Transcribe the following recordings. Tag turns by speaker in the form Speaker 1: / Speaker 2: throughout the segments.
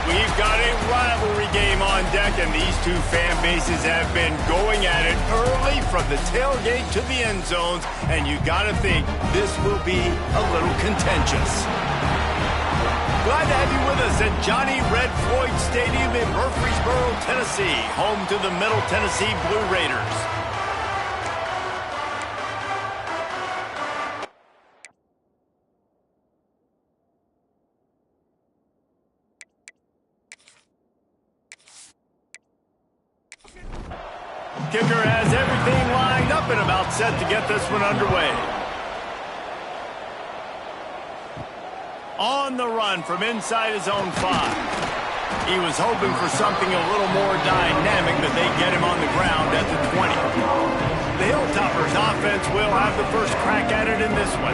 Speaker 1: We've got a rivalry game on deck, and these two fan bases have been going at it early from the tailgate to the end zones, and you got to think this will be a little contentious. Glad to have you with us at Johnny Red Floyd Stadium in Murfreesboro, Tennessee, home to the Middle Tennessee Blue Raiders. Kicker has everything lined up and about set to get this one underway. On the run from inside his own 5. He was hoping for something a little more dynamic, but they get him on the ground at the 20. The Hilltoppers offense will have the first crack at it in this one.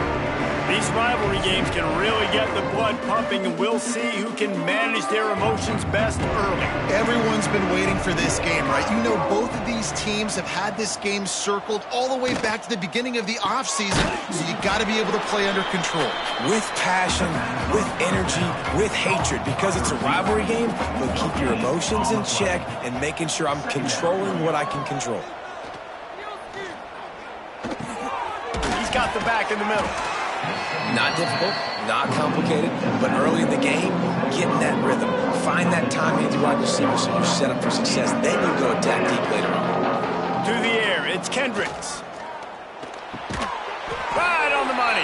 Speaker 1: These rivalry games can really get the blood pumping, and we'll see who can manage their emotions best early.
Speaker 2: Everyone's been waiting for this game, right? You know, both of these teams have had this game circled all the way back to the beginning of the offseason, so you got to be able to play under control.
Speaker 3: With passion, with energy, with hatred, because it's a rivalry game, you'll keep your emotions in check and making sure I'm controlling what I can control.
Speaker 1: He's got the back in the middle.
Speaker 3: Not difficult, not complicated, but early in the game, get in that rhythm. Find that time-handy wide receiver so you're set up for success. Then you go attack deep later on.
Speaker 1: To the air, it's Kendricks. Right on the money.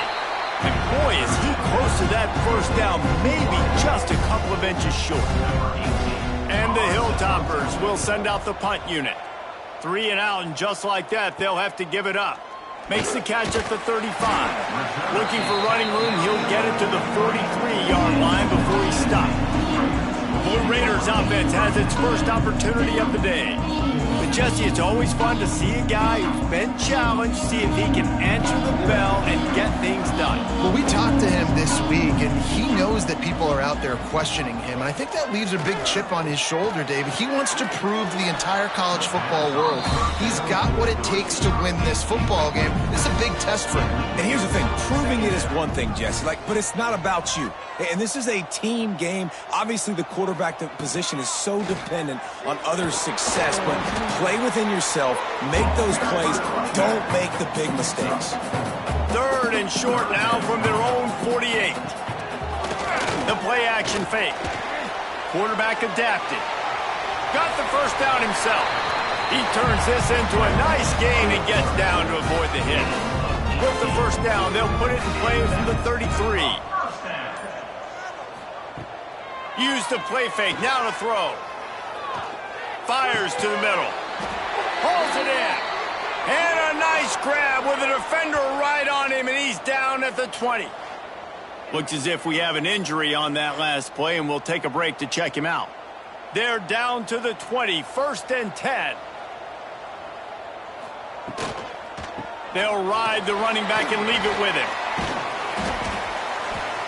Speaker 1: And boy, is he close to that first down, maybe just a couple of inches short. And the Hilltoppers will send out the punt unit. 3 and out, and just like that, they'll have to give it up. Makes the catch at the 35. Looking for running room, he'll get it to the 43-yard line before he stopped. Blue Raiders offense has its first opportunity of the day. But Jesse, it's always fun to see a guy who's been challenged, see if he can answer the bell and get things done.
Speaker 2: Well, we talked to him this week, and he knows that people are out there questioning him, and I think that leaves a big chip on his shoulder, David. He wants to prove to the entire college football world he's got what it takes to win this football game. This is a big test for him.
Speaker 3: And here's the thing, proving it is one thing, Jesse, but it's not about you. And this is a team game. Obviously, the quarterback position is so dependent on others' success, but play within yourself, make those plays, don't make the big mistakes.
Speaker 1: 3rd and short now from their own 48. The play action fake. Quarterback adapted. Got the first down himself. He turns this into a nice gain and gets down to avoid the hit. With the first down, they'll put it in play from the 33. Use the play fake, now to throw. Fires to the middle. Pulls it in. And a nice grab with a defender right on him, and he's down at the 20. Looks as if we have an injury on that last play, and we'll take a break to check him out. They're down to the 20, 1st and 10. They'll ride the running back and leave it with him.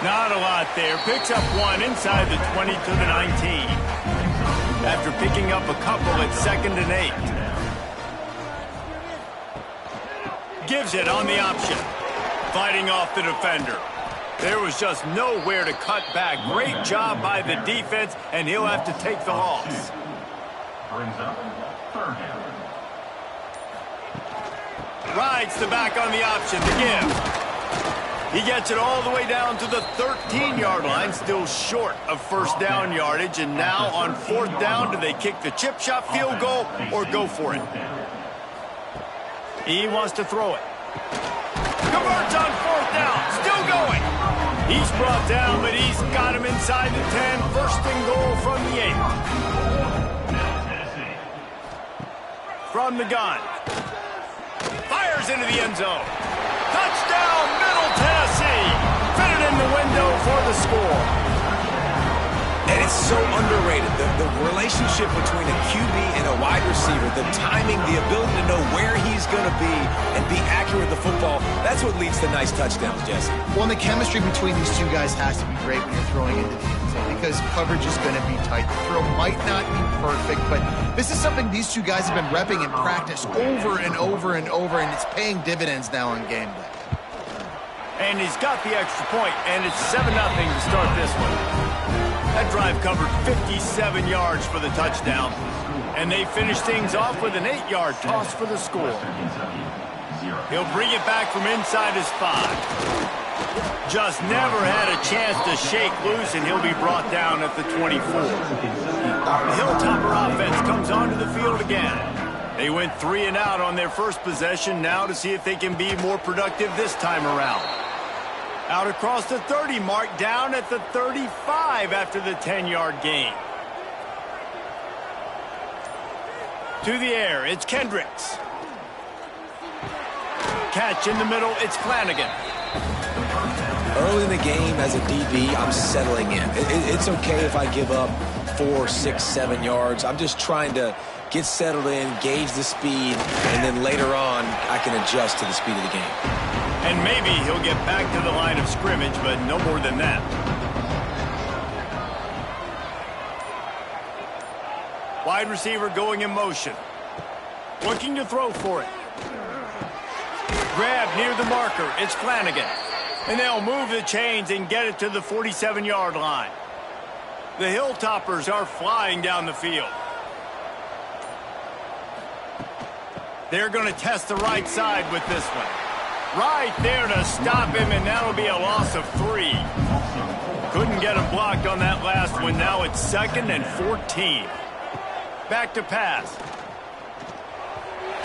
Speaker 1: Not a lot there. Picks up 1 inside the 20 to the 19. After picking up a couple at 2nd and 8. Gives it on the option. Fighting off the defender. There was just nowhere to cut back. Great job by the defense, and he'll have to take the loss.
Speaker 4: Brings up 3rd down.
Speaker 1: Rides the back on the option to give. He gets it all the way down to the 13-yard line, still short of first down yardage. And now on 4th down, do they kick the chip shot field goal or go for it? He wants to throw it. Converts on 4th down, still going. He's brought down, but he's got him inside the 10. 1st and goal from the 8. From the gun. Fires into the end zone. Touchdown, Middle Tennessee. Fitted in the window for the score.
Speaker 3: And it's so underrated, the relationship between a QB and a wide receiver, the timing, the ability to know where he's going to be and be accurate with the football, that's what leads to nice touchdowns, Jesse.
Speaker 2: Well, and the chemistry between these two guys has to be great when you're throwing into the end zone because coverage is going to be tight. The throw might not be perfect, but this is something these two guys have been repping in practice over and over and over, and it's paying dividends now on game day.
Speaker 1: And he's got the extra point, and it's 7-0 to start this one. That drive covered 57 yards for the touchdown. And they finish things off with an 8-yard toss for the score. He'll bring it back from inside his 5. Just never had a chance to shake loose, and he'll be brought down at the 24. The Hilltopper offense comes onto the field again. They went 3 and out on their first possession, now to see if they can be more productive this time around. Out across the 30 mark, down at the 35 after the 10-yard gain. To the air, it's Kendricks. Catch in the middle, it's Flanagan.
Speaker 3: Early in the game, as a DB, I'm settling in. It's okay if I give up 4, 6, 7 yards. I'm just trying to get settled in, gauge the speed, and then later on, I can adjust to the speed of the game.
Speaker 1: And maybe he'll get back to the line of scrimmage, but no more than that. Wide receiver going in motion. Looking to throw for it. Grab near the marker. It's Flanagan. And they'll move the chains and get it to the 47-yard line. The Hilltoppers are flying down the field. They're going to test the right side with this one. Right there to stop him, and that'll be a loss of 3. Couldn't get him blocked on that last one. Now it's 2nd and 14. Back to pass.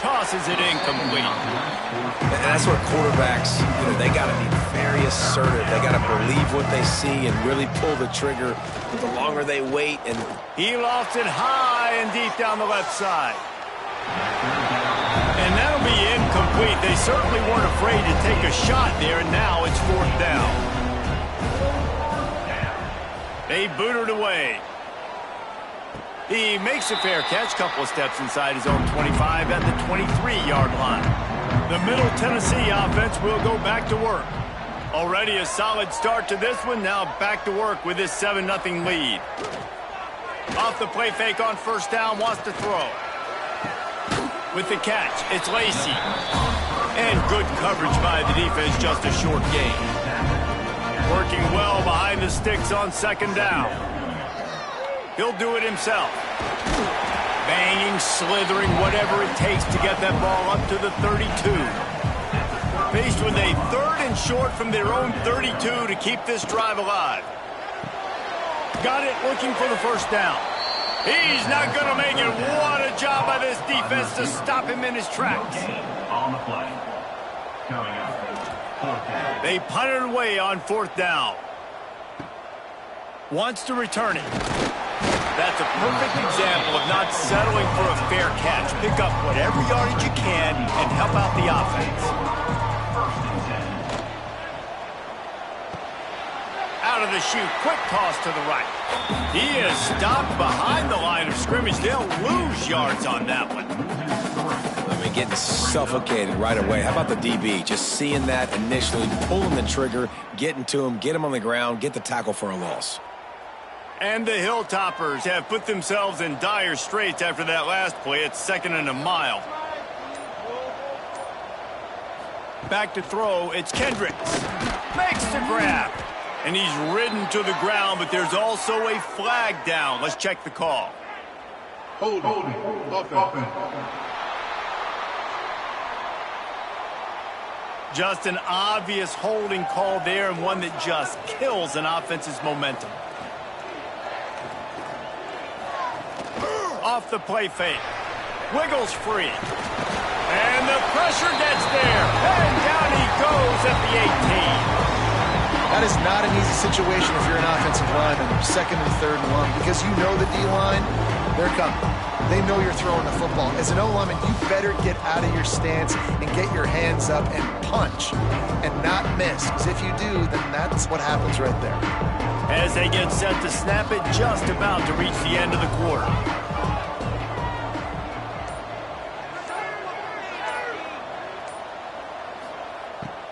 Speaker 1: Tosses it incomplete.
Speaker 3: And that's where quarterbacks, they got to be very assertive. They got to believe what they see and really pull the trigger. The longer they wait, and
Speaker 1: he lofts it high and deep down the left side. And that'll be incomplete. They certainly weren't afraid to take a shot there, and now it's 4th down. They boot it away. He makes a fair catch, couple of steps inside his own 25 at the 23-yard line. The Middle Tennessee offense will go back to work. Already a solid start to this one, now back to work with this 7-0 lead. Off the play fake on first down, wants to throw. With the catch, it's Lacy. And good coverage by the defense, just a short gain. Working well behind the sticks on second down. He'll do it himself. Banging, slithering, whatever it takes to get that ball up to the 32. Faced with a 3rd and short from their own 32 to keep this drive alive. Got it, looking for the first down. He's not going to make it. What a job by this defense to stop him in his tracks.
Speaker 4: On the play. Coming up. 4th down.
Speaker 1: They punt it away on 4th down. Wants to return it. That's a perfect example of not settling for a fair catch. Pick up whatever yardage you can and help out the offense. Out of the chute, quick toss to the right. He is stopped behind the line of scrimmage. They'll lose yards on that one.
Speaker 3: I mean, getting suffocated right away. How about the DB? Just seeing that initially, pulling the trigger, getting to him, get him on the ground, get the tackle for a loss.
Speaker 1: And the Hilltoppers have put themselves in dire straits after that last play. It's 2nd and a mile. Back to throw, it's Kendricks. Makes the grab. And he's ridden to the ground, but there's also a flag down. Let's check the call.
Speaker 4: Holding.
Speaker 1: Just an obvious holding call there, and one that just kills an offense's momentum. Off the play fake. Wiggles free. And the pressure gets there. And down he goes at the 18.
Speaker 2: That is not an easy situation if you're an offensive lineman, 2nd and 3rd and 1, because you know the D-line, they're coming. They know you're throwing the football. As an O-lineman, you better get out of your stance and get your hands up and punch and not miss. Because if you do, then that's what happens right there.
Speaker 1: As they get set to snap it, just about to reach the end of the quarter.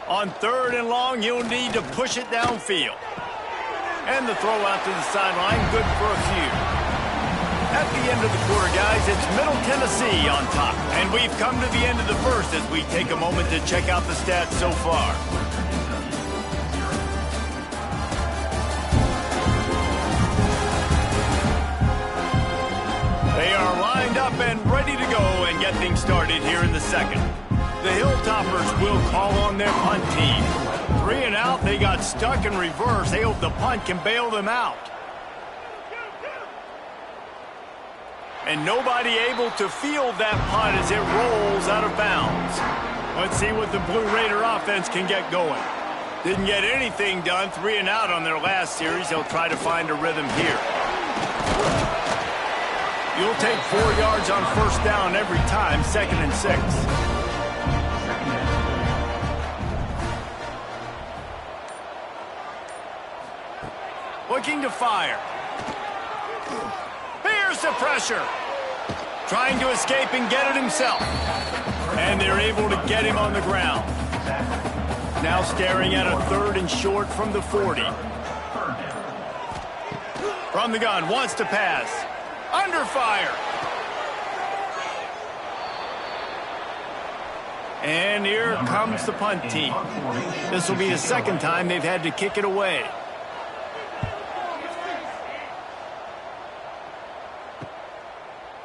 Speaker 1: On 3rd and long, you'll need to push it downfield. And the throw out to the sideline, good for a few. At the end of the quarter, guys, it's Middle Tennessee on top. And we've come to the end of the first as we take a moment to check out the stats so far. things started here in the second. The Hilltoppers will call on their punt team. 3 and out, they got stuck in reverse. They hope the punt can bail them out. And nobody able to field that punt as it rolls out of bounds. Let's see what the Blue Raider offense can get going. Didn't get anything done, 3 and out on their last series. They'll try to find a rhythm here. You'll take 4 yards on first down every time, 2nd and 6. Looking to fire. Here's the pressure. Trying to escape and get it himself. And they're able to get him on the ground. Now staring at a 3rd and short from the 40. From the gun, wants to pass. Under fire. And here comes the punt team. This will be the 2nd time they've had to kick it away.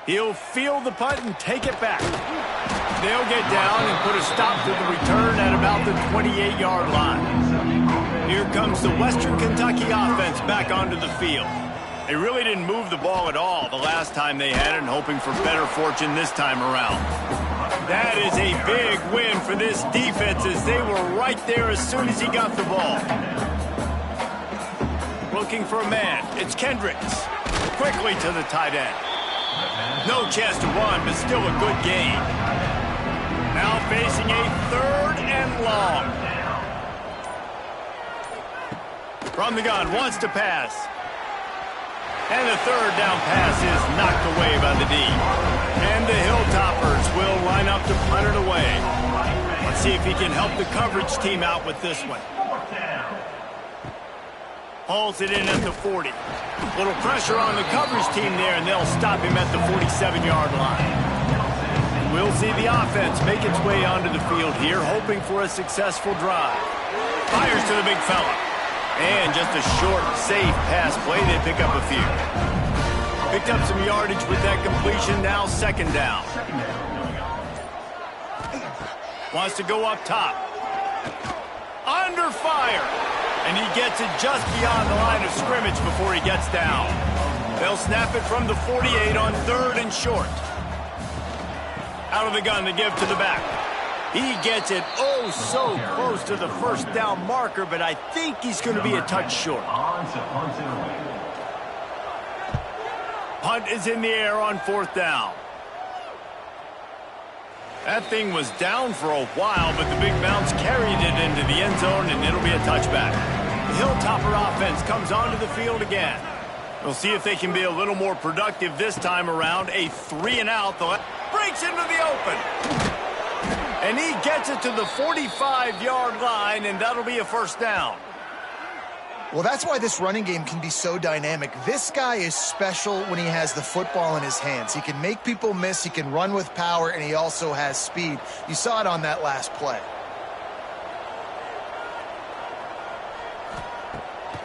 Speaker 1: He'll field the punt and take it back. They'll get down and put a stop to the return at about the 28-yard line. Here comes the Western Kentucky offense back onto the field. They really didn't move the ball at all the last time they had it, and hoping for better fortune this time around. That is a big win for this defense as they were right there as soon as he got the ball. Looking for a man. It's Kendricks. Quickly to the tight end. No chance to run, but still a good gain. Now facing a 3rd and long. From the gun, wants to pass. And the 3rd down pass is knocked away by the D. And the Hilltoppers will line up to punt it away. Let's see if he can help the coverage team out with this one. Hauls it in at the 40. Little pressure on the coverage team there, and they'll stop him at the 47-yard line. We'll see the offense make its way onto the field here, hoping for a successful drive. Fires to the big fella. And just a short, safe pass play. They pick up a few. Picked up some yardage with that completion. Now 2nd down. Wants to go up top. Under fire. And he gets it just beyond the line of scrimmage before he gets down. They'll snap it from the 48 on 3rd and short. Out of the gun to give to the back. He gets it oh so close to the 1st down marker, but I think he's going to be a touch short. Punt is in the air on 4th down. That thing was down for a while, but the big bounce carried it into the end zone, and it'll be a touchback. The Hilltopper offense comes onto the field again. We'll see if they can be a little more productive this time around. A 3 and out. Breaks into the open. And he gets it to the 45-yard line, and that'll be a 1st down.
Speaker 2: Well, that's why this running game can be so dynamic. This guy is special when he has the football in his hands. He can make people miss, he can run with power, and he also has speed. You saw it on that last play.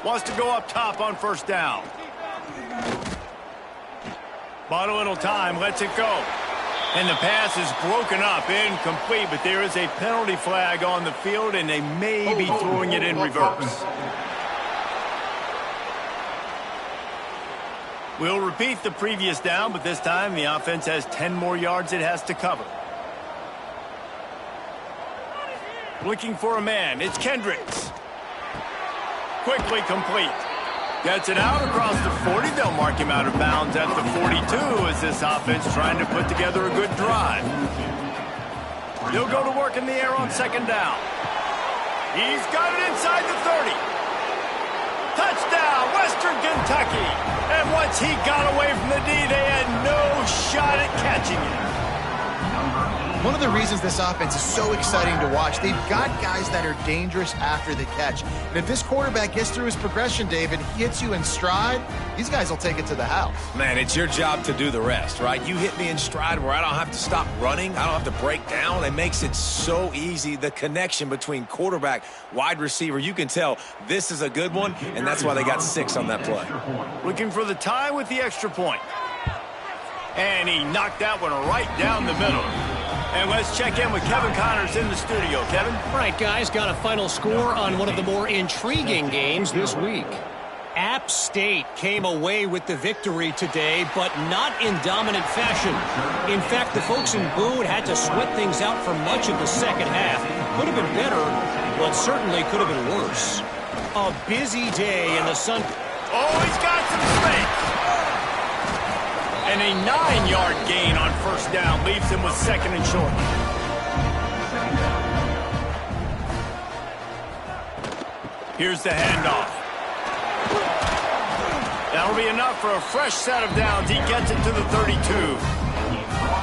Speaker 1: Wants to go up top on 1st down. Bought a little time, lets it go. And the pass is broken up, incomplete, but there is a penalty flag on the field, and they may be throwing it in reverse. We'll repeat the previous down, but this time the offense has 10 more yards it has to cover. Looking for a man. It's Kendricks. Quickly complete. Gets it out across the 40. They'll mark him out of bounds at the 42 as this offense trying to put together a good drive. He'll go to work in the air on 2nd down. He's got it inside the 30. Touchdown, Western Kentucky. And once he got away from the D, they had no shot at catching it.
Speaker 2: One of the reasons this offense is so exciting to watch, they've got guys that are dangerous after the catch. And if this quarterback gets through his progression, David, he hits you in stride, these guys will take it to the house.
Speaker 3: Man, it's your job to do the rest, right? You hit me in stride where I don't have to stop running. I don't have to break down. It makes it so easy. The connection between quarterback, wide receiver, you can tell this is a good one, and that's why they got 6 on that play.
Speaker 1: Looking for the tie with the extra point. And he knocked that one right down the middle. And let's check in with Kevin Connors in the studio. Kevin?
Speaker 5: All right, guys, got a final score on one of the more intriguing games this week. App State came away with the victory today, but not in dominant fashion. In fact, the folks in Boone had to sweat things out for much of the second half. Could have been better, but certainly could have been worse. A busy day in the sun.
Speaker 1: Oh, he's got some space. And a 9-yard gain on first down leaves him with second and short. Here's the handoff. That'll be enough for a fresh set of downs. He gets it to the 32.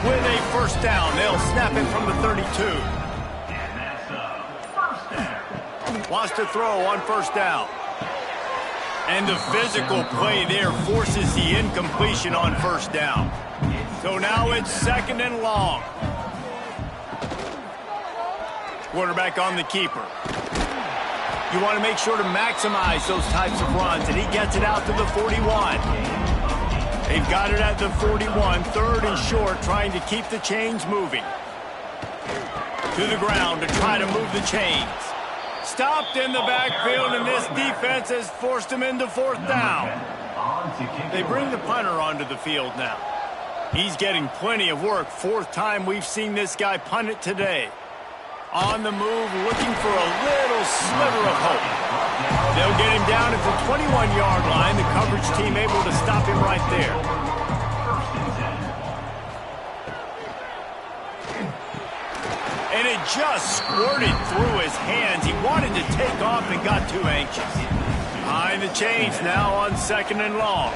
Speaker 1: With a first down, they'll snap it from the 32.
Speaker 4: And that's a first down.
Speaker 1: Wants to throw on first down. And the physical play there forces the incompletion on first down. So now it's second and long. Quarterback on the keeper. You want to make sure to maximize those types of runs, and he gets it out to the 41. They've got it at the 41, third and short, trying to keep the chains moving. To the ground to try to move the chains. Stopped in the backfield, and this defense has forced him into fourth down. They bring the punter onto the field now. He's getting plenty of work. Fourth time we've seen this guy punt it today. On the move, looking for a little sliver of hope. They'll get him down at the 21-yard line. The coverage team able to stop him right there. And it just squirted through his hands. He wanted to take off and got too anxious. Behind the chains now on second and long.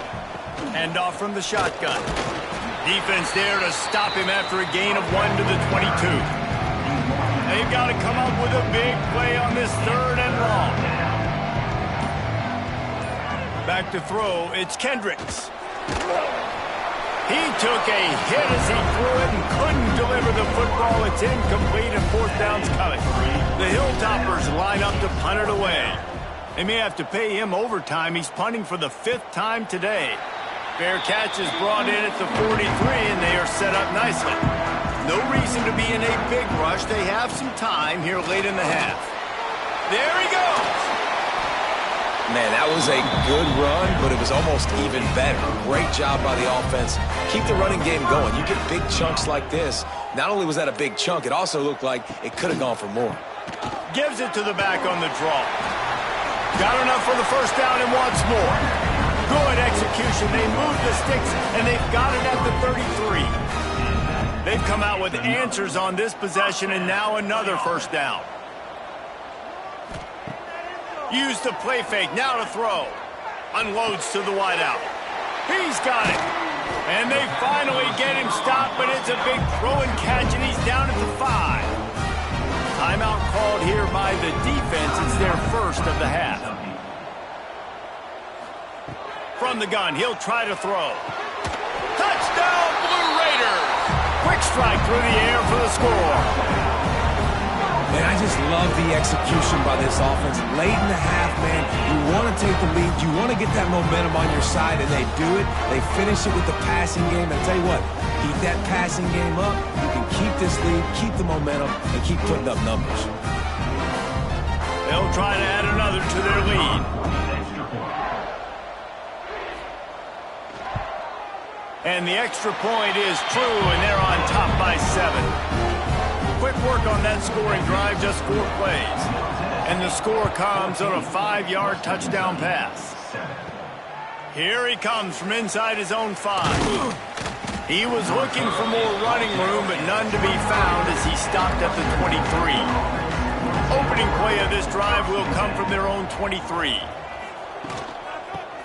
Speaker 1: Handoff from the shotgun. Defense there to stop him after a gain of 1 to the 22. They've got to come up with a big play on this third and long. Back to throw, it's Kendricks. He took a hit as he threw it and couldn't deliver the football. It's incomplete and fourth down's coming. The Hilltoppers line up to punt it away. They may have to pay him overtime. He's punting for the 5th time today. Fair catch is brought in at the 43, and they are set up nicely. No reason to be in a big rush. They have some time here late in the half. There he goes.
Speaker 3: Man, that was a good run, but it was almost even better. Great job by the offense. Keep the running game going. You get big chunks like this. Not only was that a big chunk, it also looked like it could have gone for more.
Speaker 1: Gives it to the back on the draw. Got enough for the first down and wants more. Good execution. They move the sticks, and they've got it at the 33. They've come out with answers on this possession, and now another first down. Use the play fake, now to throw. Unloads to the wideout. He's got it. And they finally get him stopped, but it's a big throw and catch, and he's down at the 5. Timeout called here by the defense. It's their first of the half. From the gun, he'll try to throw. Touchdown, Blue Raiders! Quick strike through the air for the score.
Speaker 3: Man, I just love the execution by this offense. Late in the half, man, you want to take the lead. You want to get that momentum on your side, and they do it. They finish it with the passing game. And tell you what, keep that passing game up. You can keep this lead, keep the momentum, and keep putting up numbers.
Speaker 1: They'll try to add another to their lead. And the extra point is true, and they're on top by 7. Quick work on that scoring drive, just 4 plays. And the score comes on a 5-yard touchdown pass. Here he comes from inside his own 5. He was looking for more running room, but none to be found as he stopped at the 23. Opening play of this drive will come from their own 23.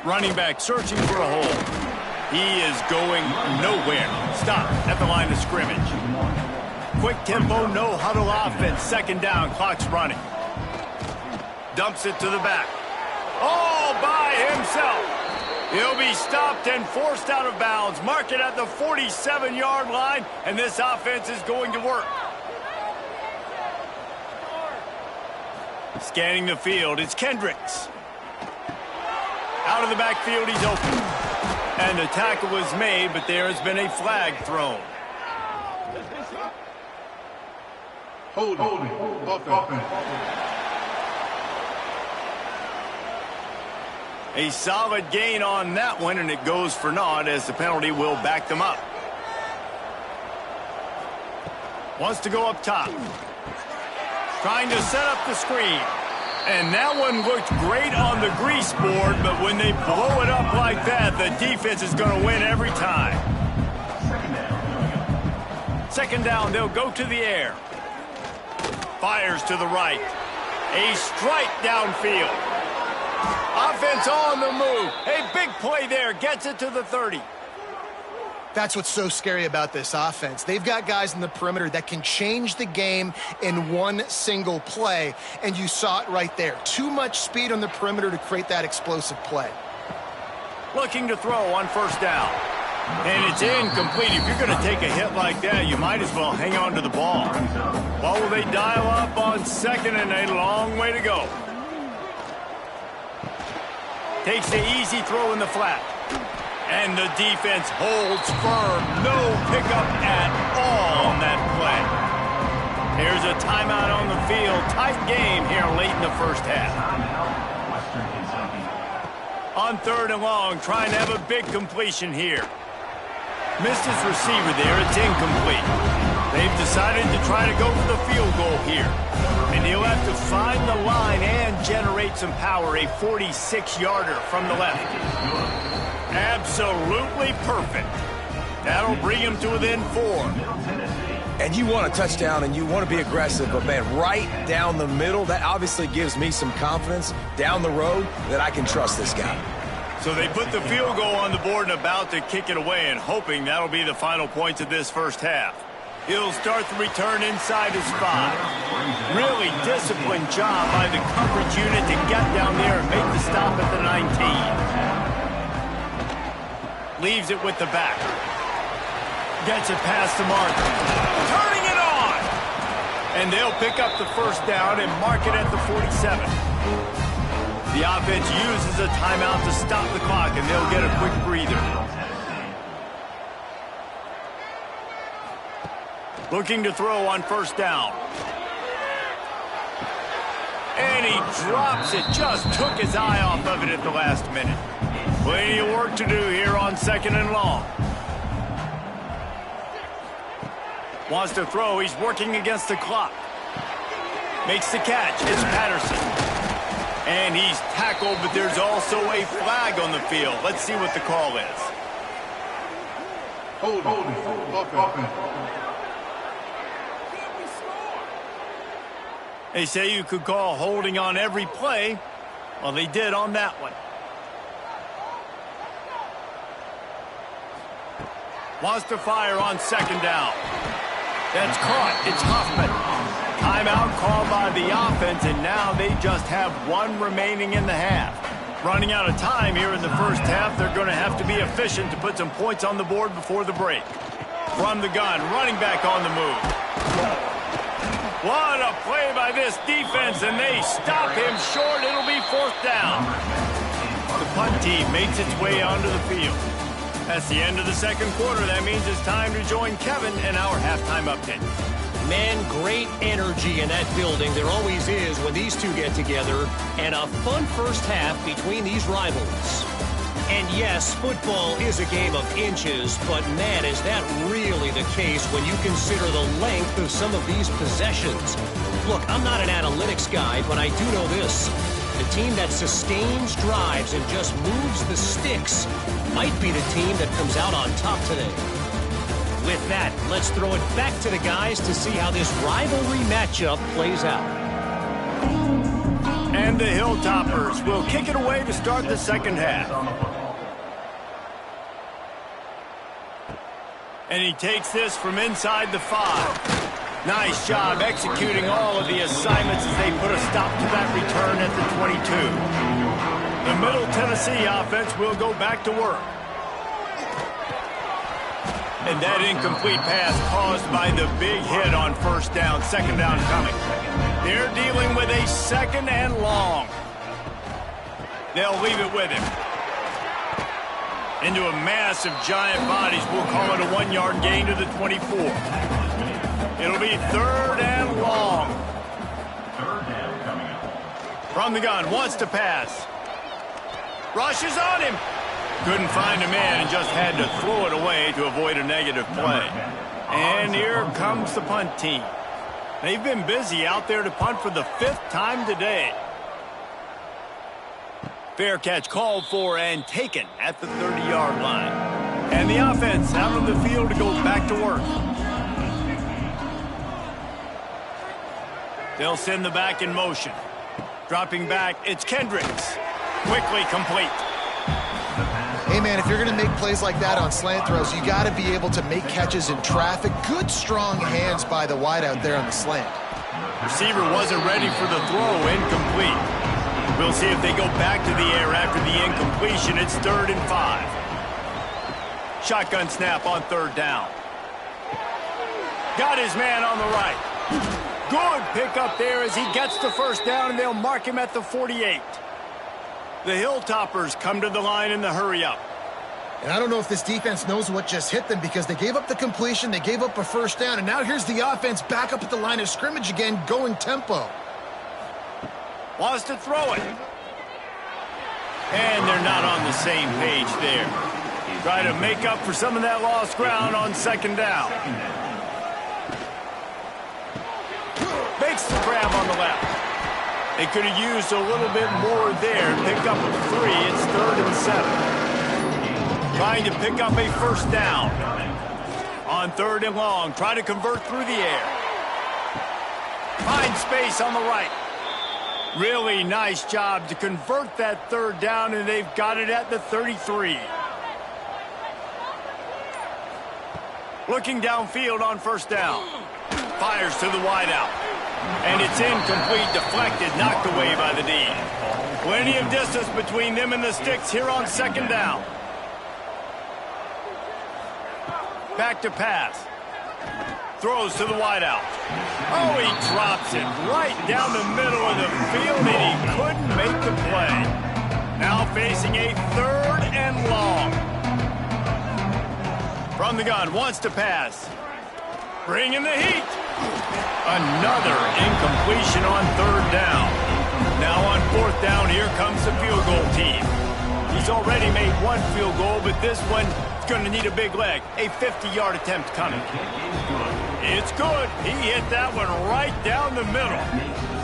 Speaker 1: Running back searching for a hole. He is going nowhere. Stop at the line of scrimmage. Quick tempo, no huddle offense. Second down, clock's running. Dumps it to the back. All by himself. He'll be stopped and forced out of bounds. Mark it at the 47-yard line, and this offense is going to work. Scanning the field, it's Kendricks. Out of the backfield, he's open. And the tackle was made, but there has been a flag thrown.
Speaker 4: Holding. Offense.
Speaker 1: A solid gain on that one, and it goes for naught as the penalty will back them up. Wants to go up top. Trying to set up the screen. And that one looked great on the grease board, but when they blow it up like that, the defense is going to win every time. Second down, they'll go to the air. Fires to the right. A strike downfield. Offense on the move. A big play there. Gets it to the 30.
Speaker 2: That's what's so scary about this offense. They've got guys in the perimeter that can change the game in one single play, and you saw it right there. Too much speed on the perimeter to create that explosive play.
Speaker 1: Looking to throw on first down. And it's incomplete. If you're going to take a hit like that, you might as well hang on to the ball. Well, will they dial up on second, and a long way to go. Takes the easy throw in the flat. And the defense holds firm. No pickup at all on that play. Here's a timeout on the field. Tight game here late in the first half. On third and long, trying to have a big completion here. Missed his receiver there. It's incomplete. They've decided to try to go for the field goal here. And he'll have to find the line and generate some power. A 46-yarder from the left. Absolutely perfect. That'll bring him to within 4.
Speaker 3: And you want a touchdown and you want to be aggressive, but man, right down the middle, that obviously gives me some confidence down the road that I can trust this guy.
Speaker 1: So they put the field goal on the board and about to kick it away, and hoping that'll be the final points of this first half. He'll start the return inside his 5. Really disciplined job by the coverage unit to get down there and make the stop at the 19. Leaves it with the back. Gets it past the mark. Turning it on! And they'll pick up the first down and mark it at the 47. The offense uses a timeout to stop the clock, and they'll get a quick breather. Looking to throw on first down. And he drops it. Just took his eye off of it at the last minute. Plenty of work to do here on second and long. Wants to throw. He's working against the clock. Makes the catch. It's Patterson. And he's tackled, but there's also a flag on the field. Let's see what the call is.
Speaker 4: Holding.
Speaker 1: They say you could call holding on every play. Well, they did on that one. Wants to fire on second down. That's caught. It's Huffman. Timeout called by the offense, and now they just have one remaining in the half. Running out of time here in the first half, they're going to have to be efficient to put some points on the board before the break. From the gun, running back on the move. What a play by this defense, and they stop him short. It'll be fourth down. The punt team makes its way onto the field. That's the end of the second quarter. That means it's time to join Kevin in our halftime update.
Speaker 5: Man, great energy in that building. There always is when these two get together. And a fun first half between these rivals. And yes, football is a game of inches, but man, is that really the case when you consider the length of some of these possessions. Look, I'm not an analytics guy, but I do know this. The team that sustains drives and just moves the sticks might be the team that comes out on top today. With that, let's throw it back to the guys to see how this rivalry matchup plays out.
Speaker 1: And the Hilltoppers will kick it away to start the second half. And he takes this from inside the 5. Nice job executing all of the assignments as they put a stop to that return at the 22. The Middle Tennessee offense will go back to work. And that incomplete pass caused by the big hit on first down, second down coming. They're dealing with a second and long. They'll leave it with him. Into a mass of giant bodies. We'll call it a 1-yard gain to the 24. It'll be third and long. From the gun, wants to pass. Rushes on him. Couldn't find a man and just had to throw it away to avoid a negative play. And here comes the punt team. They've been busy out there to punt for the 5th time today. Fair catch called for and taken at the 30-yard line. And the offense out on the field to go back to work. They'll send the back in motion. Dropping back, it's Kendricks. Quickly complete.
Speaker 2: Hey, man, if you're going to make plays like that on slant throws, you got to be able to make catches in traffic. Good, strong hands by the wideout there on the slant.
Speaker 1: Receiver wasn't ready for the throw, incomplete. We'll see if they go back to the air after the incompletion. It's 3rd and 5. Shotgun snap on 3rd down. Got his man on the right. Good pickup there as he gets the 1st down, and they'll mark him at the 48. The Hilltoppers come to the line in the hurry-up.
Speaker 2: And I don't know if this defense knows what just hit them because they gave up the completion, they gave up a 1st down, and now here's the offense back up at the line of scrimmage again, going tempo.
Speaker 1: Wants to throw it. And they're not on the same page there. Try to make up for some of that lost ground on 2nd down. Makes the grab on the left. They could have used a little bit more there. Pick up a 3. It's 3rd and 7. Trying to pick up a 1st down. On 3rd and long. Try to convert through the air. Find space on the right. Really nice job to convert that 3rd down, and they've got it at the 33. Looking downfield on 1st down. Fires to the wideout. And it's incomplete, deflected, knocked away by the D. Plenty of distance between them and the sticks here on 2nd down. Back to pass. Throws to the wideout. Oh, he drops it right down the middle of the field, and he couldn't make the play. Now facing a 3rd and long. From the gun, wants to pass. Bringing the heat. Another incompletion on 3rd down. Now on 4th down, here comes the field goal team. He's already made 1 field goal, but this one is going to need a big leg. A 50-yard attempt coming. It's good. He hit that one right down the middle.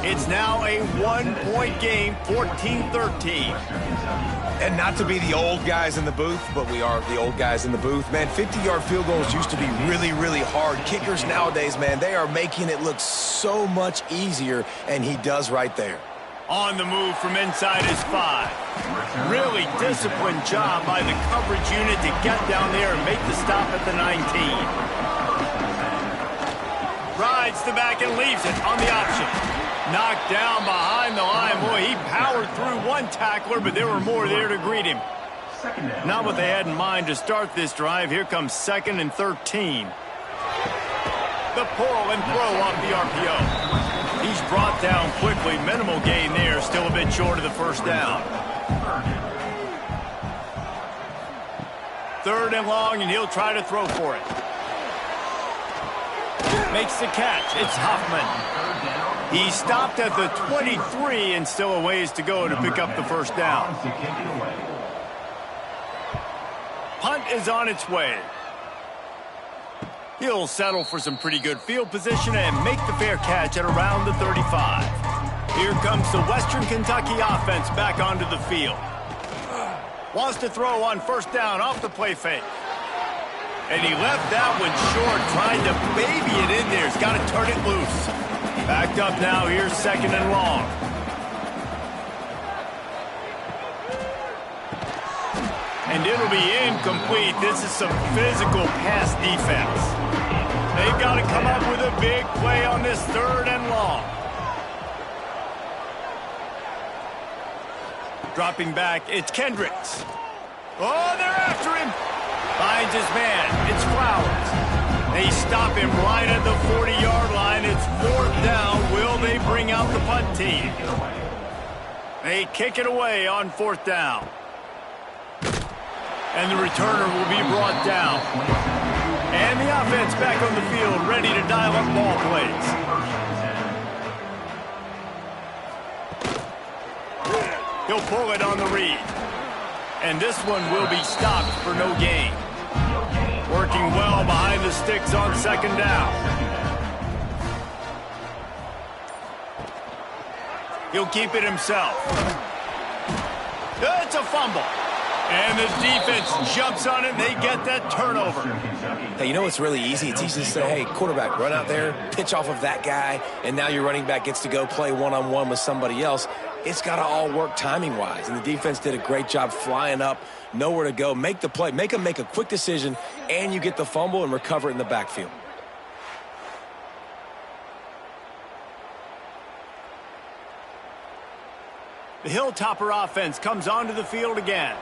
Speaker 1: It's now a 1-point game, 14-13.
Speaker 3: And not to be the old guys in the booth, but we are the old guys in the booth. Man, 50-yard field goals used to be really, really hard. Kickers nowadays, man, they are making it look so much easier, and he does right there.
Speaker 1: On the move from inside his 5. Really disciplined job by the coverage unit to get down there and make the stop at the 19. Rides the back and leaves it on the option. Knocked down behind the line. Boy, he powered through 1 tackler, but there were more there to greet him. Not what they had in mind to start this drive. Here comes 2nd and 13. The pull and throw off the RPO. He's brought down quickly. Minimal gain there. Still a bit short of the 1st down. 3rd and long, and he'll try to throw for it. Makes the catch. It's Hoffman. He stopped at the 23 and still a ways to go to pick up the 1st down. Punt is on its way. He'll settle for some pretty good field position and make the fair catch at around the 35. Here comes the Western Kentucky offense back onto the field. Wants to throw on 1st down off the play fake. And he left that one short, trying to baby it in there. He's got to turn it loose. Backed up now, here's 2nd and long. And it'll be incomplete. This is some physical pass defense. They've got to come up with a big play on this 3rd and long. Dropping back, it's Kendricks. Oh, they're after him. Finds his man. It's Flowers. They stop him right at the 40-yard line. It's 4th down. Will they bring out the punt team? They kick it away on 4th down. And the returner will be brought down. And the offense back on the field, ready to dial up ball plays. He'll pull it on the read. And this one will be stopped for no gain. Working well behind the sticks on second down. He'll keep it himself. It's a fumble. And the defense jumps on it, and they get that turnover.
Speaker 3: Hey, you know what's really easy? It's easy to say, hey, quarterback, run out there, pitch off of that guy, and now your running back gets to go play one-on-one with somebody else. It's got to all work timing-wise, and the defense did a great job flying up, nowhere to go, make the play, make a quick decision, and you get the fumble and recover it in the backfield.
Speaker 1: The Hilltopper offense comes onto the field again.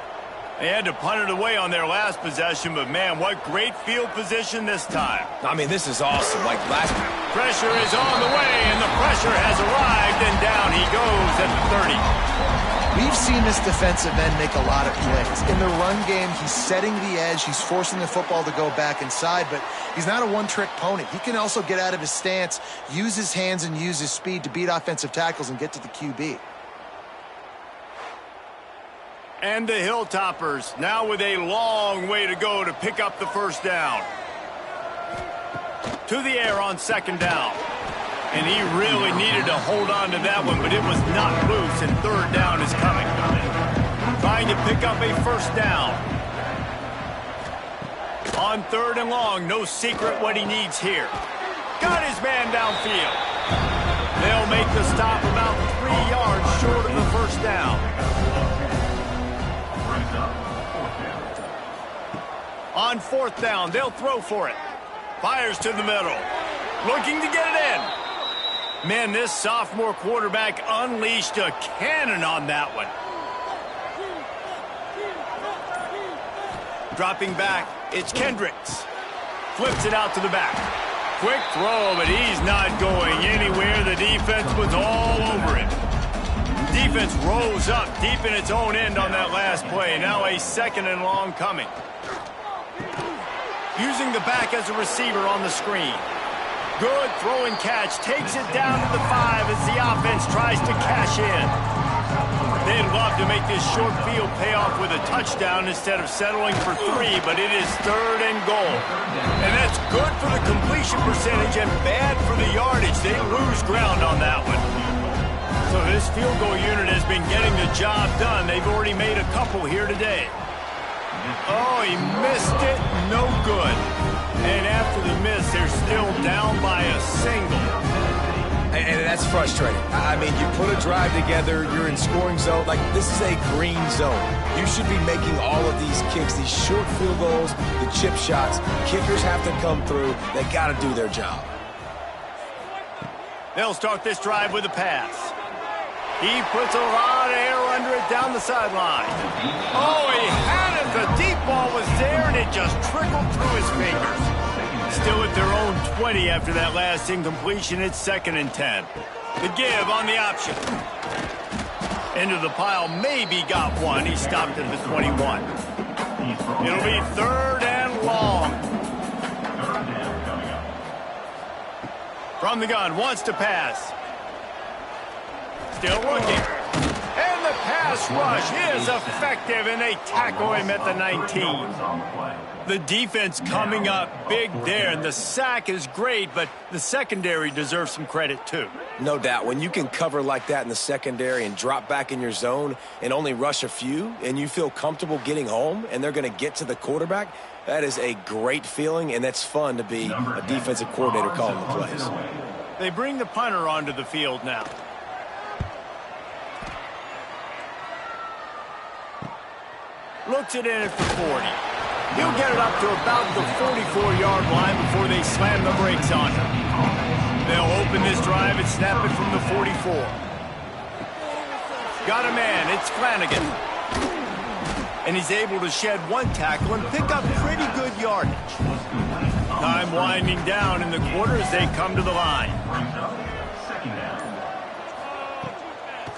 Speaker 1: They had to punt it away on their last possession, but man, what great field position this time.
Speaker 3: I mean, this is awesome. Like last...
Speaker 1: Pressure is on the way, and the pressure has arrived, and down he goes at the 30.
Speaker 2: We've seen this defensive end make a lot of plays. In the run game, he's setting the edge. He's forcing the football to go back inside, but he's not a one-trick pony. He can also get out of his stance, use his hands, and use his speed to beat offensive tackles and get to the QB.
Speaker 1: And the Hilltoppers now with a long way to go to pick up the first down. To the air on second down. And he really needed to hold on to that one, but it was not loose, and third down is coming. Trying to pick up a first down. On third and long, no secret what he needs here. Got his man downfield. They'll make the stop about 3 yards short of the first down. On fourth down, they'll throw for it. Fires to the middle. Looking to get it in. Man, this sophomore quarterback unleashed a cannon on that one. Dropping back, it's Kendricks. Flips it out to the back. Quick throw, but he's not going anywhere. The defense was all over him. Defense rose up deep in its own end on that last play. Now a second and long coming. Using the back as a receiver on the screen. Good throw and catch. Takes it down to the 5 as the offense tries to cash in. They'd love to make this short field pay off with a touchdown instead of settling for 3, but it is third and goal. And that's good for the completion percentage and bad for the yardage. They lose ground on that one. So this field goal unit has been getting the job done. They've already made a couple here today. Oh, he missed it. No good. And after the miss, they're still down by a single.
Speaker 3: And that's frustrating. I mean, you put a drive together, you're in scoring zone. Like, this is a green zone. You should be making all of these kicks, these short field goals, the chip shots. Kickers have to come through. They got to do their job.
Speaker 1: They'll start this drive with a pass. He puts a lot of air under it down the sideline. Oh, he had it. The deep ball was there, and it just trickled through his fingers. Still at their own 20 after that last incompletion. It's 2nd and 10. The give on the option. Into the pile, maybe got one. He stopped at the 21. It'll be third and long. From the gun, wants to pass. Still looking. And the pass rush is effective, and they tackle him at the 19. The defense coming up big there, and the sack is great, but the secondary deserves some credit too.
Speaker 3: No doubt. When you can cover like that in the secondary and drop back in your zone and only rush a few, and you feel comfortable getting home, and they're going to get to the quarterback, that is a great feeling, and that's fun to be a defensive coordinator calling the plays.
Speaker 1: They bring the punter onto the field now. Looks it in at the 40. He'll get it up to about the 44-yard line before they slam the brakes on him. They'll open this drive and snap it from the 44. Got a man, it's Flanagan. And he's able to shed one tackle and pick up pretty good yardage. Time winding down in the quarter as they come to the line.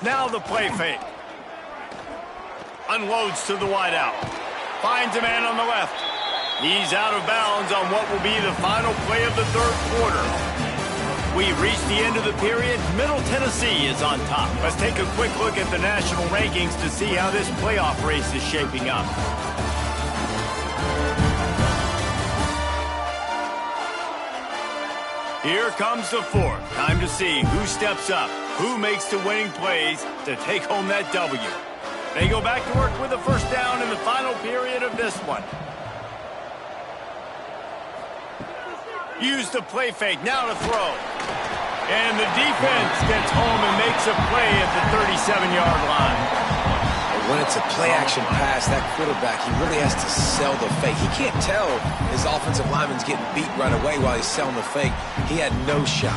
Speaker 1: Now the play fake. Unloads to the wideout. Finds a man on the left. He's out of bounds on what will be the final play of the third quarter. We reached the end of the period. Middle Tennessee is on top. Let's take a quick look at the national rankings to see how this playoff race is shaping up. Here comes the fourth. Time to see who steps up, who makes the winning plays to take home that W. They go back to work with a first down in the final period of this one. Use the play fake, now to throw. And the defense gets home and makes a play at the 37-yard line.
Speaker 3: And when it's a play-action pass, that quarterback, he really has to sell the fake. He can't tell his offensive lineman's getting beat right away while he's selling the fake. He had no shot.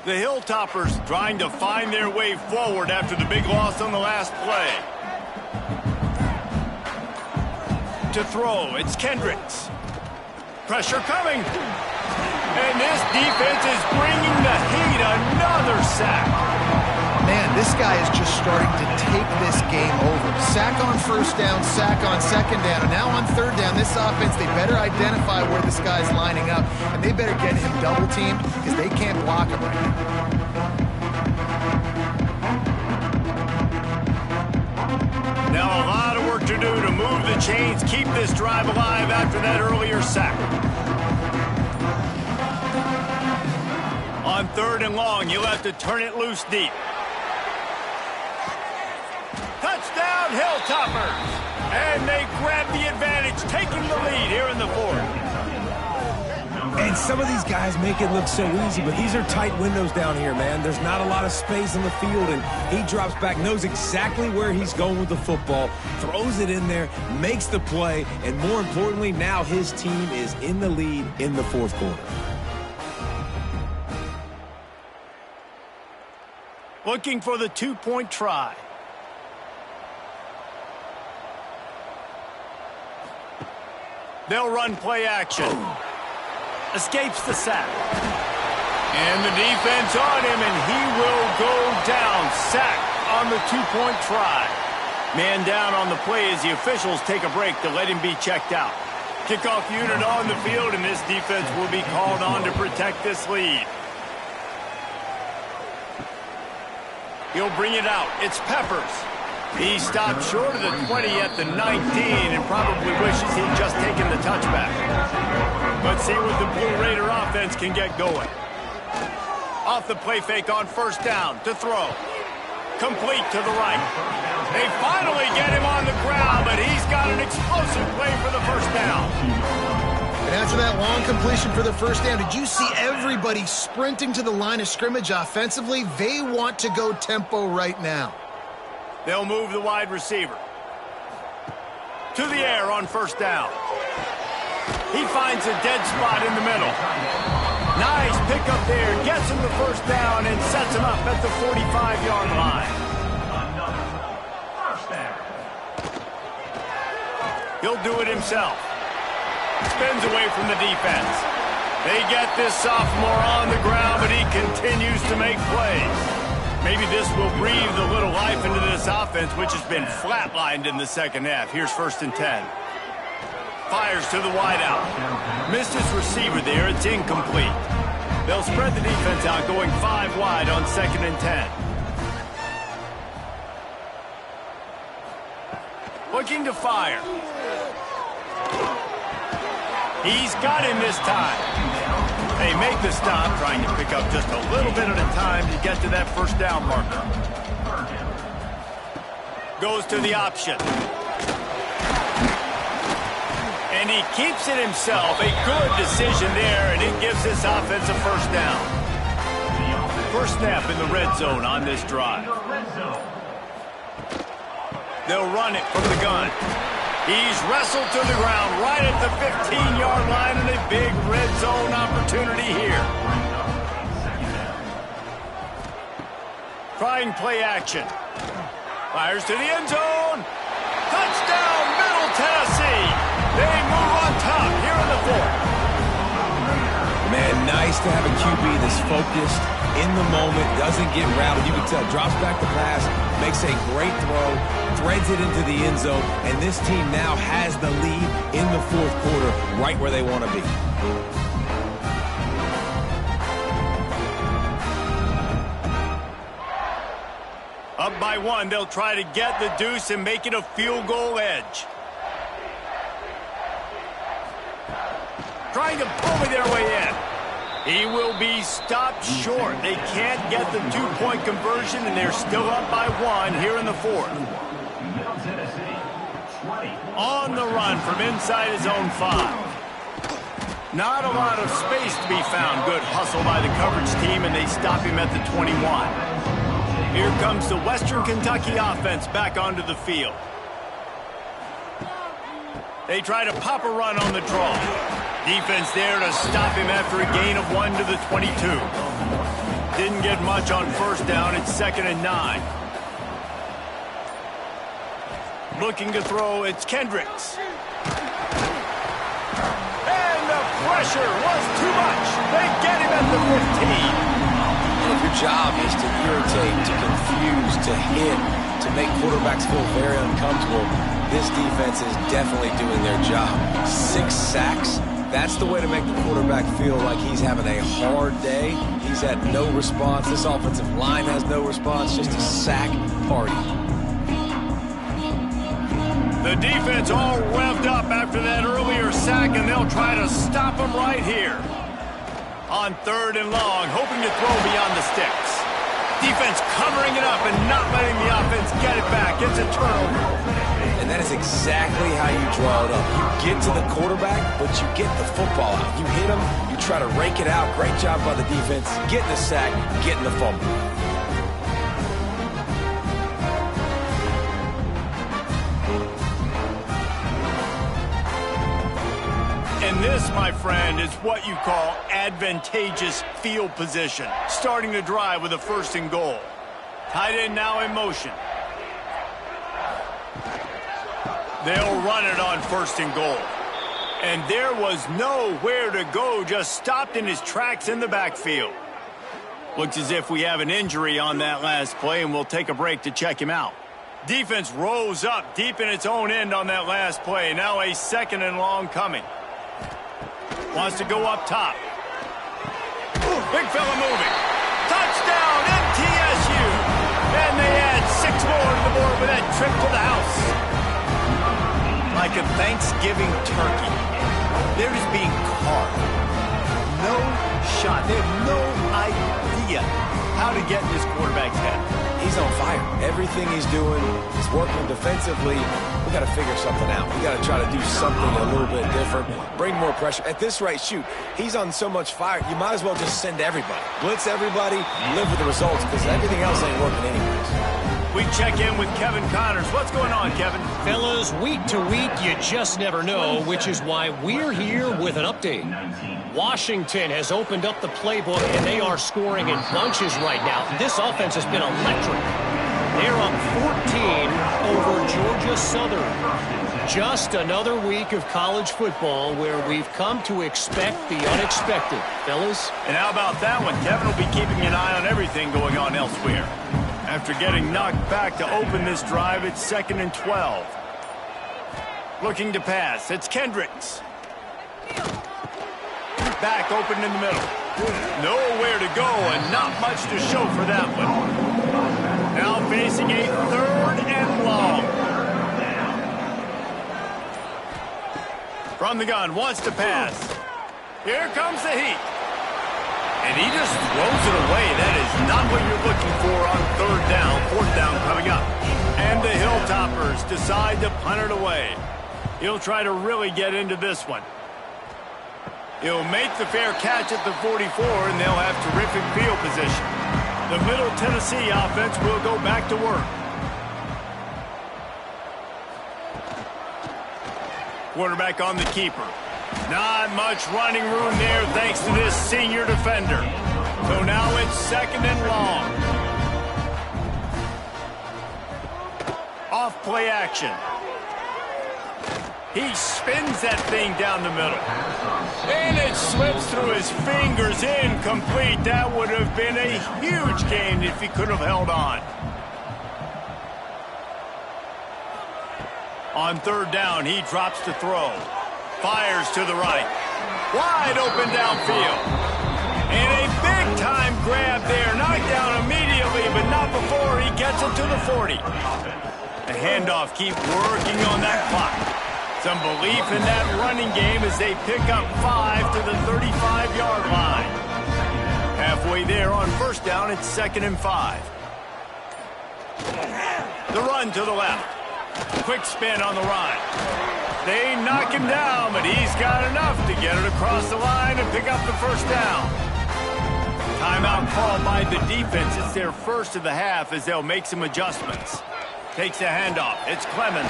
Speaker 1: The Hilltoppers trying to find their way forward after the big loss on the last play. To throw, it's Kendricks. Pressure coming. And this defense is bringing the heat. Another sack.
Speaker 2: Man, this guy is just starting to take this game over. Sack on first down, sack on second down, and now on third down, this offense, they better identify where this guy's lining up, and they better get him double-teamed because they can't block him right now.
Speaker 1: Now a lot of work to do to move the chains, keep this drive alive after that earlier sack. On third and long, you'll have to turn it loose deep. Touchdown, Hilltoppers! And they grab the advantage, taking the lead here in the fourth.
Speaker 3: And some of these guys make it look so easy, but these are tight windows down here, man. There's not a lot of space on the field, and he drops back, knows exactly where he's going with the football, throws it in there, makes the play, and more importantly, now his team is in the lead in the fourth quarter.
Speaker 1: Looking for the two-point try. They'll run play action. Escapes the sack. And the defense on him, and he will go down. Sack on the two-point try. Man down on the play as the officials take a break to let him be checked out. Kickoff unit on the field, and this defense will be called on to protect this lead. He'll bring it out. It's Peppers. He stopped short of the 20 at the 19 and probably wishes he'd just taken the touchback. Let's see what the Blue Raider offense can get going. Off the play fake on first down to throw. Complete to the right. They finally get him on the ground, but he's got an explosive play for the first down.
Speaker 2: And after that long completion for the first down, did you see everybody sprinting to the line of scrimmage offensively? They want to go tempo right now.
Speaker 1: They'll move the wide receiver. To the air on first down. He finds a dead spot in the middle. Nice pickup there. Gets him the first down and sets him up at the 45-yard line. He'll do it himself. Spins away from the defense. They get this sophomore on the ground, but he continues to make plays. Maybe this will breathe a little life into this offense, which has been flatlined in the second half. Here's 1st and 10. Fires to the wideout. Missed his receiver there. It's incomplete. They'll spread the defense out, going 5 wide on 2nd and 10. Looking to fire. He's got him this time. They make the stop, trying to pick up just a little bit at a time to get to that first down marker. Goes to the option. And he keeps it himself. A good decision there, and it gives this offense a first down. First snap in the red zone on this drive. They'll run it from the gun. He's wrestled to the ground right at the 15-yard line, and a big red zone opportunity here. Trying play action. Fires to the end zone. Touchdown, Middle Tennessee. They move on top here in the fourth.
Speaker 3: Man, nice to have a QB that's focused, in the moment, doesn't get rattled. You can tell, drops back the pass, makes a great throw, threads it into the end zone, and this team now has the lead in the fourth quarter right where they want to be.
Speaker 1: Up by one, they'll try to get the deuce and make it a field goal edge. Trying to pull their way in. He will be stopped short. They can't get the two-point conversion, and they're still up by one here in the fourth. On the run from inside his own 5. Not a lot of space to be found. Good hustle by the coverage team, and they stop him at the 21. Here comes the Western Kentucky offense back onto the field. They try to pop a run on the draw. Defense there to stop him after a gain of 1 to the 22. Didn't get much on first down. It's 2nd and 9. Looking to throw, it's Kendricks. And the pressure was too much. They get him at the 15.
Speaker 3: And if your job is to irritate, to confuse, to hit, to make quarterbacks feel very uncomfortable, this defense is definitely doing their job. 6 sacks, that's the way to make the quarterback feel like he's having a hard day. He's had no response. This offensive line has no response, just a sack party.
Speaker 1: The defense all revved up after that earlier sack, and they'll try to stop him right here. On 3rd and long, hoping to throw beyond the sticks. Defense covering it up and not letting the offense get it back. It's a turnover.
Speaker 3: And that is exactly how you draw it up. You get to the quarterback, but you get the football out. You hit him, you try to rake it out. Great job by the defense. Getting the sack, getting the fumble.
Speaker 1: And this, my friend, is what you call advantageous field position. Starting the drive with a 1st and goal. Tight end now in motion. They'll run it on 1st and goal. And there was nowhere to go, just stopped in his tracks in the backfield. Looks as if we have an injury on that last play, and we'll take a break to check him out. Defense rose up deep in its own end on that last play. Now a 2nd and long coming. Wants to go up top. Big fella moving. Touchdown, MTSU. And they add 6 more to the board with that trip to the house. Like a Thanksgiving turkey. They're just being carved. No shot. They have no idea how to get in this quarterback's head.
Speaker 3: He's on fire. Everything he's doing is working defensively. We got to figure something out. We got to try to do something a little bit different. Bring more pressure. At this rate, shoot, he's on so much fire, you might as well just send everybody. Blitz everybody, live with the results, because everything else ain't working anyways.
Speaker 1: We check in with Kevin Connors. What's going on, Kevin?
Speaker 5: Fellas, week to week, you just never know, which is why we're here with an update. Washington has opened up the playbook, and they are scoring in bunches right now. This offense has been electric. They're up 14 over Georgia Southern. Just another week of college football where we've come to expect the unexpected. Fellas?
Speaker 1: And how about that one? Kevin will be keeping an eye on everything going on elsewhere. After getting knocked back to open this drive, it's 2nd and 12. Looking to pass. It's Kendricks. Back open in the middle. Nowhere to go and not much to show for that one. Now facing a 3rd and long. From the gun, wants to pass. Here comes the heat. And he just throws it away. That is not what you're looking for on 3rd down. 4th down coming up. And the Hilltoppers decide to punt it away. He'll try to really get into this one. He'll make the fair catch at the 44, and they'll have terrific field position. The Middle Tennessee offense will go back to work. Quarterback on the keeper. Not much running room there thanks to this senior defender. So now it's 2nd and long. Off play action. He spins that thing down the middle. And it slips through his fingers, incomplete. That would have been a huge gain if he could have held on. On third down, he drops to throw. Fires to the right. Wide open downfield. And a big-time grab there. Knocked down immediately, but not before he gets it to the 40. The handoff keep working on that clock. Some belief in that running game as they pick up 5 to the 35-yard line. Halfway there on first down, it's 2nd and 5. The run to the left. Quick spin on the run. They knock him down, but he's got enough to get it across the line and pick up the first down. Timeout called by the defense. It's their first of the half as they'll make some adjustments. Takes the handoff. It's Clemens.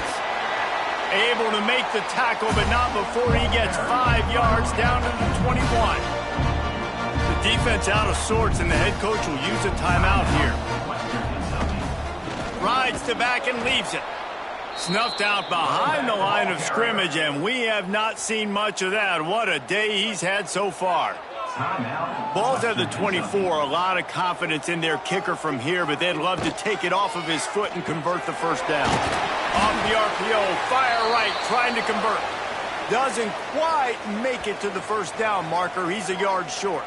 Speaker 1: Able to make the tackle, but not before he gets 5 yards down to the 21. The defense out of sorts, and the head coach will use a timeout here. Rides to back and leaves it. Snuffed out behind the line of scrimmage, and we have not seen much of that. What a day he's had so far. Ball's at the 24. A lot of confidence in their kicker from here, but they'd love to take it off of his foot and convert the first down. Off the RPO, fire right, trying to convert. Doesn't quite make it to the first down marker. He's a yard short.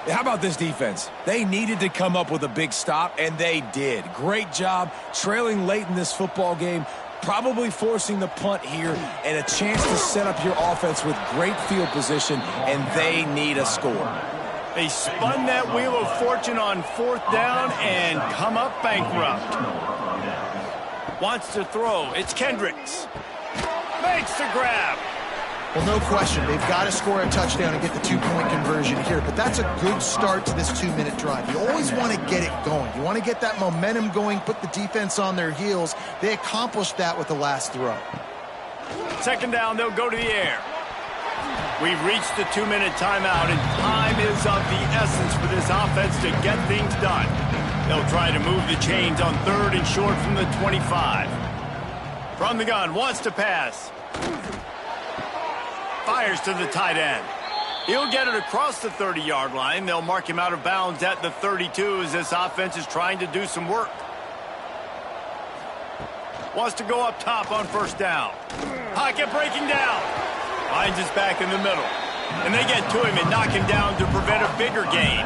Speaker 3: How about this defense? They needed to come up with a big stop, and they did. Great job trailing late in this football game, probably forcing the punt here, and a chance to set up your offense with great field position, and they need a score.
Speaker 1: They spun that wheel of fortune on fourth down and come up bankrupt. Wants to throw. It's Kendricks. Makes the grab.
Speaker 2: Well, no question. They've got to score a touchdown and get the 2-point conversion here, but that's a good start to this 2-minute drive. You always want to get it going. You want to get that momentum going, put the defense on their heels. They accomplished that with the last throw.
Speaker 1: Second down, they'll go to the air. We've reached the 2-minute timeout, and time is of the essence for this offense to get things done. They'll try to move the chains on third and short from the 25. From the gun, wants to pass. Fires to the tight end. He'll get it across the 30-yard line. They'll mark him out of bounds at the 32 as this offense is trying to do some work. Wants to go up top on first down. Pocket breaking down. Finds his back in the middle. And they get to him and knock him down to prevent a bigger gain.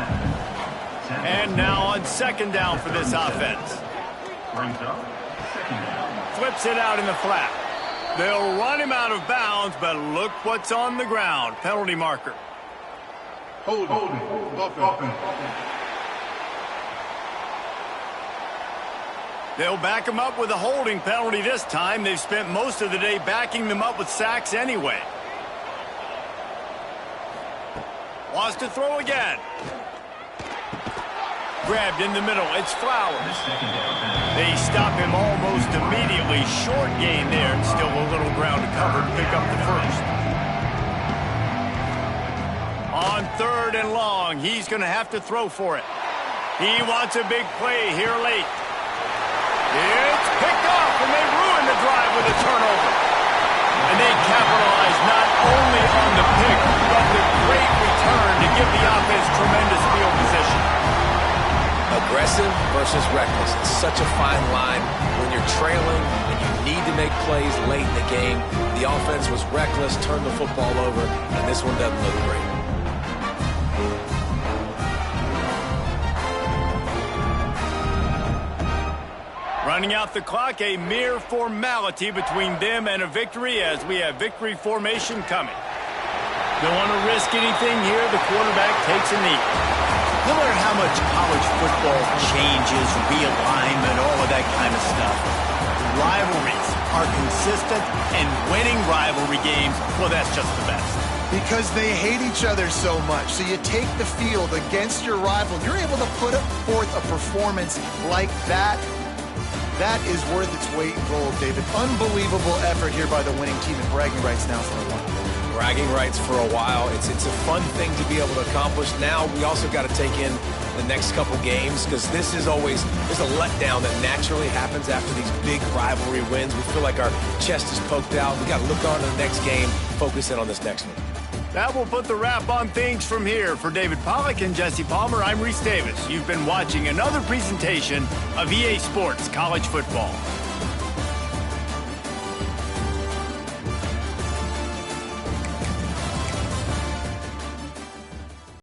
Speaker 1: And now on second down for this offense. Flips it out in the flat. They'll run him out of bounds, but look what's on the ground. Penalty marker.
Speaker 4: Holding.
Speaker 1: They'll back him up with a holding penalty this time. They've spent most of the day backing them up with sacks anyway. Wants to throw again. Grabbed in the middle. It's Flowers. They stop him almost immediately. Short gain there, and still a little ground to cover to pick up the first. On third and long, he's going to have to throw for it. He wants a big play here late. It's picked off, and they ruin the drive with a turnover. And they capitalize not only on the pick, but the great return to give the offense tremendous field position.
Speaker 3: Aggressive versus reckless. It's such a fine line when you're trailing and you need to make plays late in the game. The offense was reckless, turned the football over, and this one doesn't look great.
Speaker 1: Running out the clock, a mere formality between them and a victory as we have victory formation coming. Don't want to risk anything here. The quarterback takes a knee. No matter how much college football changes, realignment, all of that kind of stuff, rivalries are consistent, and winning rivalry games, well, that's just the best.
Speaker 2: Because they hate each other so much. So you take the field against your rival. You're able to put forth a performance like that. That is worth its weight in gold, David. Unbelievable effort here by the winning team, and bragging rights now for a while.
Speaker 3: Bragging rights for a while. It's a fun thing to be able to accomplish. Now we also got to take in the next couple games, because this is always, there's a letdown that naturally happens after these big rivalry wins. We feel like our chest is poked out. We got to look on to the next game, focus in on this next one.
Speaker 1: That will put the wrap on things from here. For David Pollack and Jesse Palmer, I'm Reese Davis. You've been watching another presentation of EA Sports College Football.